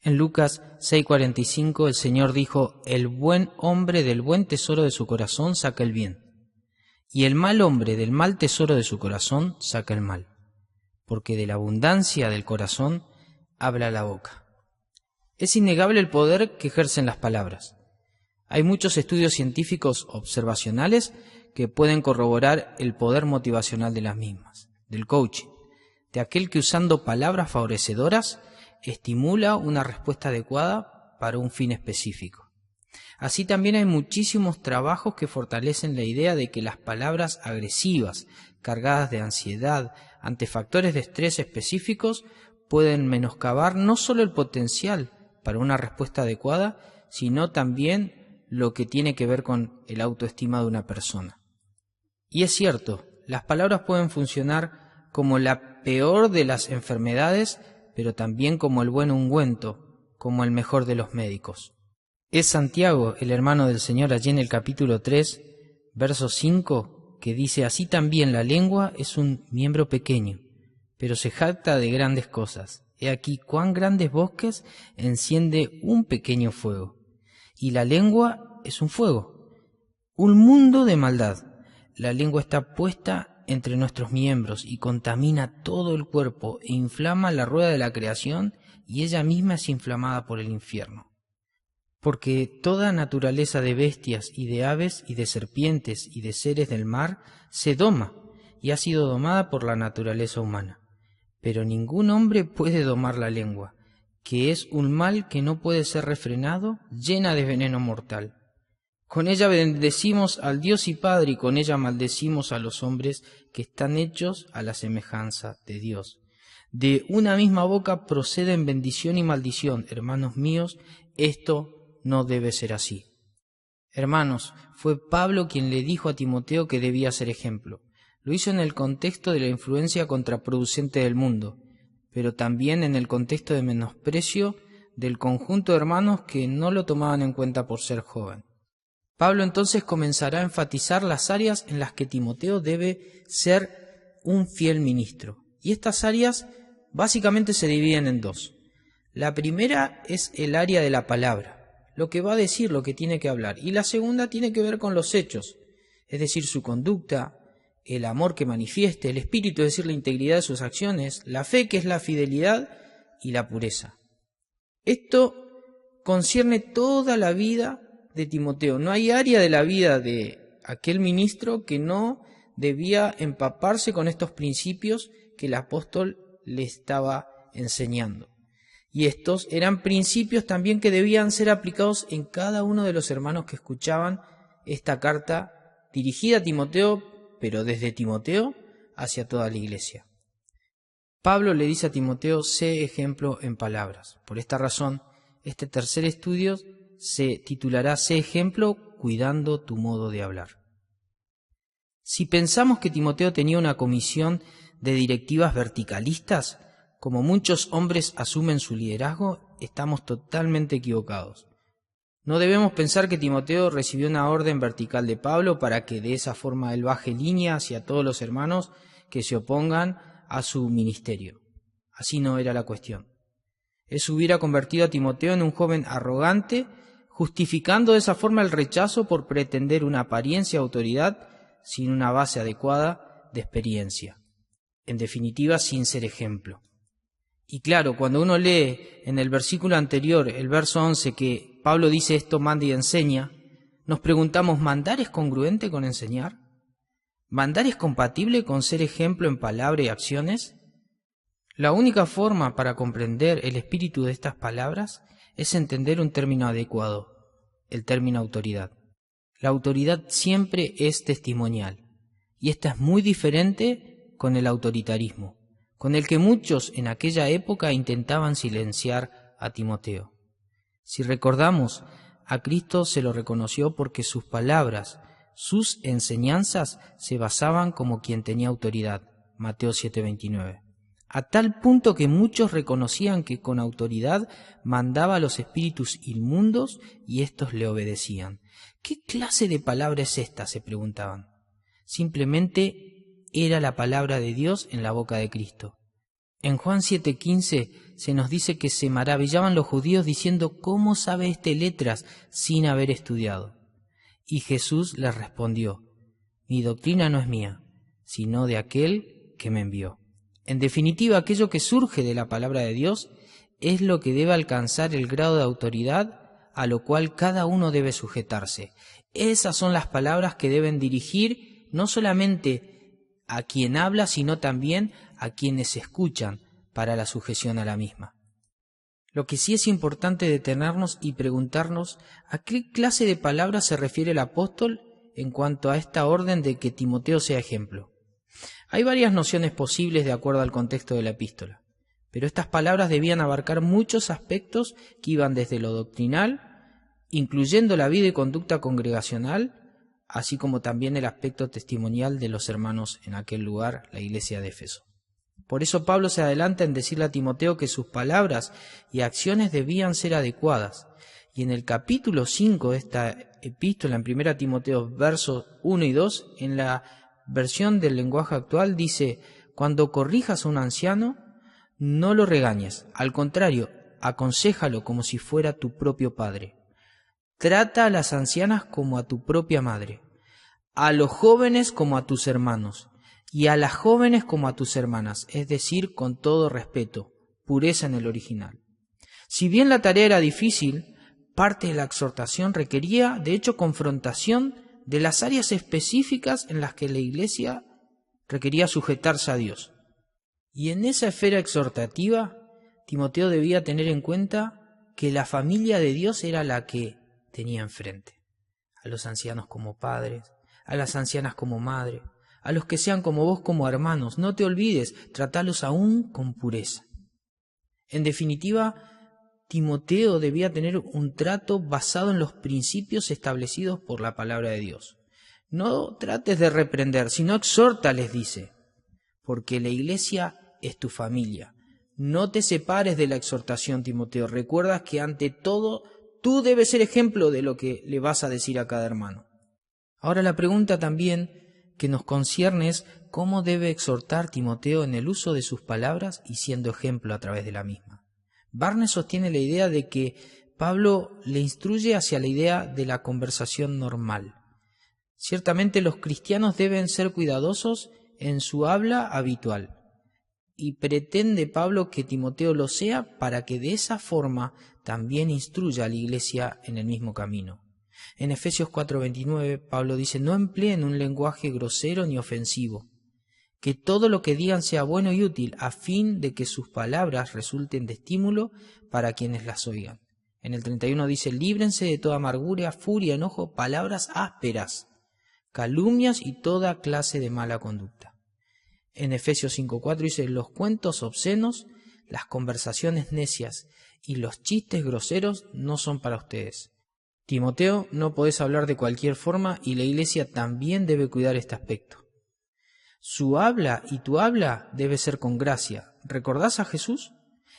En Lucas 6:45 el Señor dijo: el buen hombre del buen tesoro de su corazón saca el bien, y el mal hombre del mal tesoro de su corazón saca el mal, porque de la abundancia del corazón habla la boca. Es innegable el poder que ejercen las palabras. Hay muchos estudios científicos observacionales que pueden corroborar el poder motivacional de las mismas, del coaching, de aquel que usando palabras favorecedoras estimula una respuesta adecuada para un fin específico. Así también hay muchísimos trabajos que fortalecen la idea de que las palabras agresivas, cargadas de ansiedad, ante factores de estrés específicos, pueden menoscabar no solo el potencial para una respuesta adecuada, sino también lo que tiene que ver con el autoestima de una persona. Y es cierto, las palabras pueden funcionar como la peor de las enfermedades, pero también como el buen ungüento, como el mejor de los médicos. Es Santiago, el hermano del Señor, allí en el capítulo 3, verso 5, que dice: así también la lengua es un miembro pequeño, pero se jacta de grandes cosas. He aquí cuán grandes bosques enciende un pequeño fuego. Y la lengua es un fuego, un mundo de maldad. La lengua está puesta entre nuestros miembros y contamina todo el cuerpo e inflama la rueda de la creación, y ella misma es inflamada por el infierno. Porque toda naturaleza de bestias y de aves y de serpientes y de seres del mar se doma y ha sido domada por la naturaleza humana. Pero ningún hombre puede domar la lengua, que es un mal que no puede ser refrenado, llena de veneno mortal. Con ella bendecimos al Dios y Padre, y con ella maldecimos a los hombres que están hechos a la semejanza de Dios. De una misma boca proceden bendición y maldición. Hermanos míos, esto no debe ser así. Hermanos, fue Pablo quien le dijo a Timoteo que debía ser ejemplo. Lo hizo en el contexto de la influencia contraproducente del mundo, pero también en el contexto de menosprecio del conjunto de hermanos que no lo tomaban en cuenta por ser joven. Pablo entonces comenzará a enfatizar las áreas en las que Timoteo debe ser un fiel ministro. Y estas áreas básicamente se dividen en dos. La primera es el área de la palabra, lo que va a decir, lo que tiene que hablar. Y la segunda tiene que ver con los hechos, es decir, su conducta, el amor que manifieste, el espíritu, es decir, la integridad de sus acciones, la fe, que es la fidelidad, y la pureza. Esto concierne toda la vida de Timoteo. No hay área de la vida de aquel ministro que no debía empaparse con estos principios que el apóstol le estaba enseñando. Y estos eran principios también que debían ser aplicados en cada uno de los hermanos que escuchaban esta carta dirigida a Timoteo, pero desde Timoteo hacia toda la iglesia. Pablo le dice a Timoteo: sé ejemplo en palabras. Por esta razón, este tercer estudio se titulará Sé ejemplo cuidando tu modo de hablar. Si pensamos que Timoteo tenía una comisión de directivas verticalistas, como muchos hombres asumen su liderazgo, estamos totalmente equivocados. No debemos pensar que Timoteo recibió una orden vertical de Pablo para que de esa forma él baje línea hacia todos los hermanos que se opongan a su ministerio. Así no era la cuestión. Eso hubiera convertido a Timoteo en un joven arrogante, justificando de esa forma el rechazo por pretender una apariencia de autoridad sin una base adecuada de experiencia. En definitiva, sin ser ejemplo. Y claro, cuando uno lee en el versículo anterior, el verso 11, que Pablo dice esto: manda y enseña, nos preguntamos, ¿mandar es congruente con enseñar? ¿Mandar es compatible con ser ejemplo en palabra y acciones? La única forma para comprender el espíritu de estas palabras es entender un término adecuado, el término autoridad. La autoridad siempre es testimonial, y esta es muy diferente con el autoritarismo, con el que muchos en aquella época intentaban silenciar a Timoteo. Si recordamos, a Cristo se lo reconoció porque sus palabras, sus enseñanzas se basaban como quien tenía autoridad, Mateo 7:29. A tal punto que muchos reconocían que con autoridad mandaba a los espíritus inmundos y éstos le obedecían. ¿Qué clase de palabra es esta?, se preguntaban. Simplemente era la palabra de Dios en la boca de Cristo. En Juan 7:15 se nos dice que se maravillaban los judíos diciendo: ¿cómo sabe este letras sin haber estudiado? Y Jesús les respondió: mi doctrina no es mía, sino de aquel que me envió. En definitiva, aquello que surge de la palabra de Dios es lo que debe alcanzar el grado de autoridad a lo cual cada uno debe sujetarse. Esas son las palabras que deben dirigir no solamente a quien habla, sino también a quienes escuchan para la sujeción a la misma. Lo que sí es importante detenernos y preguntarnos a qué clase de palabras se refiere el apóstol en cuanto a esta orden de que Timoteo sea ejemplo. Hay varias nociones posibles de acuerdo al contexto de la epístola, pero estas palabras debían abarcar muchos aspectos que iban desde lo doctrinal, incluyendo la vida y conducta congregacional, así como también el aspecto testimonial de los hermanos en aquel lugar, la iglesia de Éfeso. Por eso Pablo se adelanta en decirle a Timoteo que sus palabras y acciones debían ser adecuadas. Y en el capítulo 5 de esta epístola, en 1 Timoteo, versos 1 y 2, en la versión del lenguaje actual, dice: cuando corrijas a un anciano, no lo regañes, al contrario, aconséjalo como si fuera tu propio padre. Trata a las ancianas como a tu propia madre, a los jóvenes como a tus hermanos, y a las jóvenes como a tus hermanas, es decir, con todo respeto, pureza en el original. Si bien la tarea era difícil, parte de la exhortación requería, de hecho, confrontación de las áreas específicas en las que la iglesia requería sujetarse a Dios. Y en esa esfera exhortativa, Timoteo debía tener en cuenta que la familia de Dios era la que tenía enfrente. A los ancianos como padres, a las ancianas como madre, a los que sean como vos como hermanos. No te olvides, tratalos aún con pureza. En definitiva, Timoteo debía tener un trato basado en los principios establecidos por la palabra de Dios. No trates de reprender, sino exhorta, les dice, porque la iglesia es tu familia. No te separes de la exhortación, Timoteo. Recuerda que ante todo tú debes ser ejemplo de lo que le vas a decir a cada hermano. Ahora la pregunta también que nos concierne es cómo debe exhortar Timoteo en el uso de sus palabras y siendo ejemplo a través de la misma. Barnes sostiene la idea de que Pablo le instruye hacia la idea de la conversación normal. Ciertamente los cristianos deben ser cuidadosos en su habla habitual, y pretende Pablo que Timoteo lo sea para que de esa forma también instruya a la iglesia en el mismo camino. En Efesios 4:29, Pablo dice: no empleen un lenguaje grosero ni ofensivo, que todo lo que digan sea bueno y útil, a fin de que sus palabras resulten de estímulo para quienes las oigan. En el 31 dice: líbrense de toda amargura, furia, enojo, palabras ásperas, calumnias y toda clase de mala conducta. En Efesios 5:4 dice: los cuentos obscenos, las conversaciones necias y los chistes groseros no son para ustedes. Timoteo, no podés hablar de cualquier forma y la iglesia también debe cuidar este aspecto. Su habla y tu habla debe ser con gracia. ¿Recordás a Jesús?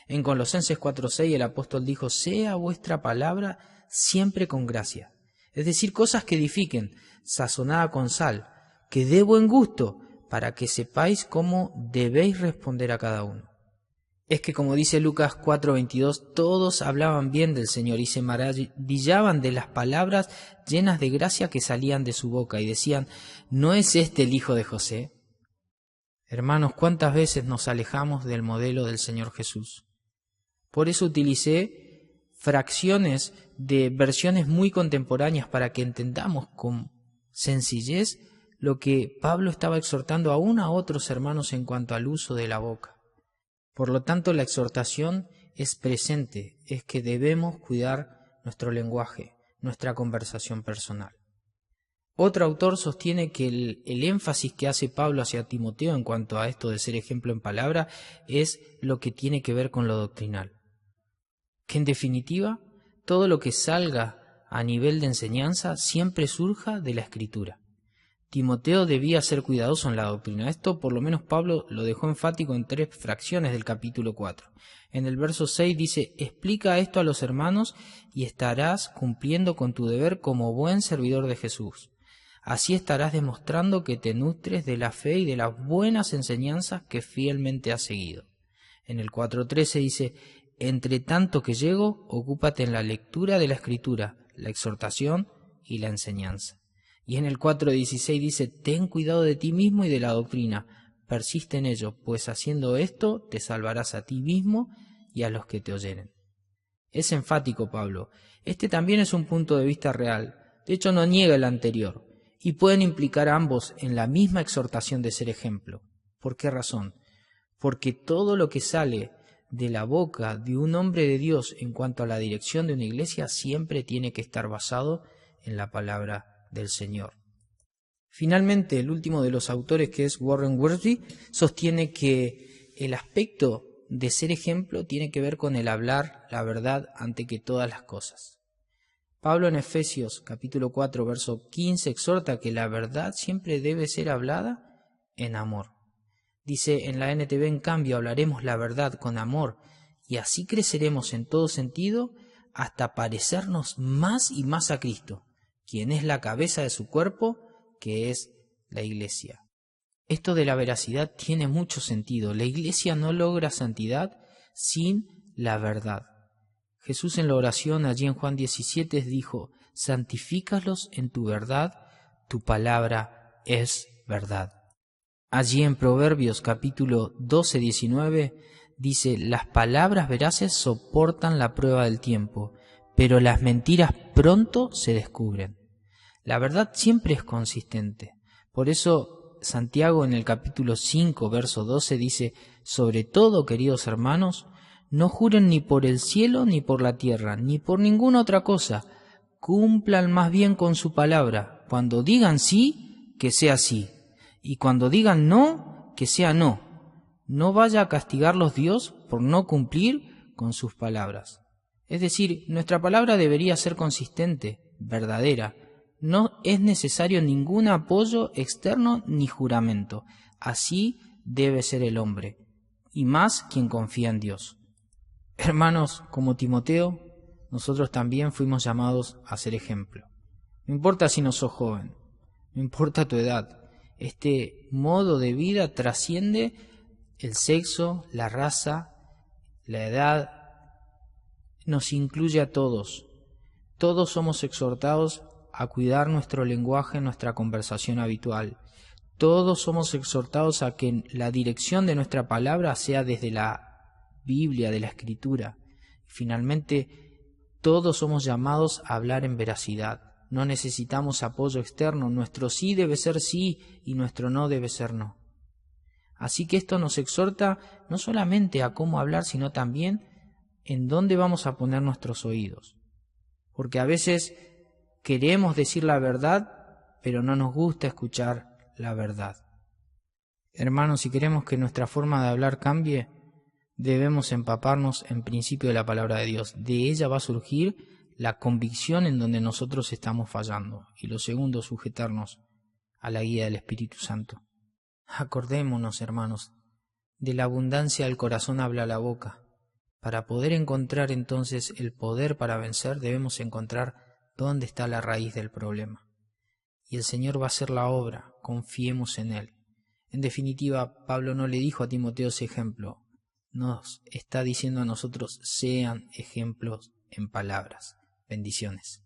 En Colosenses 4:6 el apóstol dijo: sea vuestra palabra siempre con gracia. Es decir, cosas que edifiquen, sazonada con sal, que dé buen gusto, para que sepáis cómo debéis responder a cada uno. Es que, como dice Lucas 4:22, todos hablaban bien del Señor y se maravillaban de las palabras llenas de gracia que salían de su boca y decían: ¿no es este el hijo de José? Hermanos, ¿cuántas veces nos alejamos del modelo del Señor Jesús? Por eso utilicé fracciones de versiones muy contemporáneas para que entendamos con sencillez lo que Pablo estaba exhortando aún a otros hermanos en cuanto al uso de la boca. Por lo tanto, la exhortación es presente, es que debemos cuidar nuestro lenguaje, nuestra conversación personal. Otro autor sostiene que el énfasis que hace Pablo hacia Timoteo en cuanto a esto de ser ejemplo en palabra es lo que tiene que ver con lo doctrinal. Que en definitiva, todo lo que salga a nivel de enseñanza siempre surja de la Escritura. Timoteo debía ser cuidadoso en la doctrina. Esto por lo menos Pablo lo dejó enfático en 3 fracciones del capítulo 4. En el verso 6 dice: explica esto a los hermanos y estarás cumpliendo con tu deber como buen servidor de Jesús. Así estarás demostrando que te nutres de la fe y de las buenas enseñanzas que fielmente has seguido. En el 4:13 dice, entre tanto que llego, ocúpate en la lectura de la Escritura, la exhortación y la enseñanza. Y en el 4:16 dice, ten cuidado de ti mismo y de la doctrina, persiste en ello, pues haciendo esto te salvarás a ti mismo y a los que te oyeren. Es enfático Pablo. Este también es un punto de vista real. De hecho, no niega el anterior. Y pueden implicar a ambos en la misma exhortación de ser ejemplo. ¿Por qué razón? Porque todo lo que sale de la boca de un hombre de Dios en cuanto a la dirección de una iglesia siempre tiene que estar basado en la palabra del Señor. Finalmente, el último de los autores, que es Warren Wiersbe, sostiene que el aspecto de ser ejemplo tiene que ver con el hablar la verdad ante que todas las cosas. Pablo en Efesios capítulo 4, verso 15 exhorta que la verdad siempre debe ser hablada en amor. Dice en la NTV, en cambio, hablaremos la verdad con amor y así creceremos en todo sentido hasta parecernos más y más a Cristo, quien es la cabeza de su cuerpo, que es la iglesia. Esto de la veracidad tiene mucho sentido. La iglesia no logra santidad sin la verdad. Jesús en la oración allí en Juan 17 dijo, santifícalos en tu verdad, tu palabra es verdad. Allí en Proverbios capítulo 12, 19 dice, las palabras veraces soportan la prueba del tiempo, pero las mentiras pronto se descubren. La verdad siempre es consistente. Por eso Santiago en el capítulo 5, verso 12 dice, sobre todo, queridos hermanos, no juren ni por el cielo, ni por la tierra, ni por ninguna otra cosa. Cumplan más bien con su palabra. Cuando digan sí, que sea sí. Y cuando digan no, que sea no. No vaya a castigarlos Dios por no cumplir con sus palabras. Es decir, nuestra palabra debería ser consistente, verdadera. No es necesario ningún apoyo externo ni juramento. Así debe ser el hombre, y más quien confía en Dios. Hermanos, como Timoteo, nosotros también fuimos llamados a ser ejemplo. No importa si no sos joven, no importa tu edad, este modo de vida trasciende el sexo, la raza, la edad, nos incluye a todos. Todos somos exhortados a cuidar nuestro lenguaje, nuestra conversación habitual. Todos somos exhortados a que la dirección de nuestra palabra sea desde la Biblia, de la Escritura. Finalmente, todos somos llamados a hablar en veracidad. No necesitamos apoyo externo. Nuestro sí debe ser sí y nuestro no debe ser no. Así que esto nos exhorta no solamente a cómo hablar, sino también en dónde vamos a poner nuestros oídos. Porque a veces queremos decir la verdad, pero no nos gusta escuchar la verdad. Hermanos, si queremos que nuestra forma de hablar cambie, debemos empaparnos en principio de la palabra de Dios. De ella va a surgir la convicción en donde nosotros estamos fallando. Y lo segundo, sujetarnos a la guía del Espíritu Santo. Acordémonos, hermanos, de la abundancia del corazón habla la boca. Para poder encontrar entonces el poder para vencer, debemos encontrar dónde está la raíz del problema. Y el Señor va a hacer la obra, confiemos en Él. En definitiva, Pablo no le dijo a Timoteo ese ejemplo, nos está diciendo a nosotros, sean ejemplos en palabras. Bendiciones.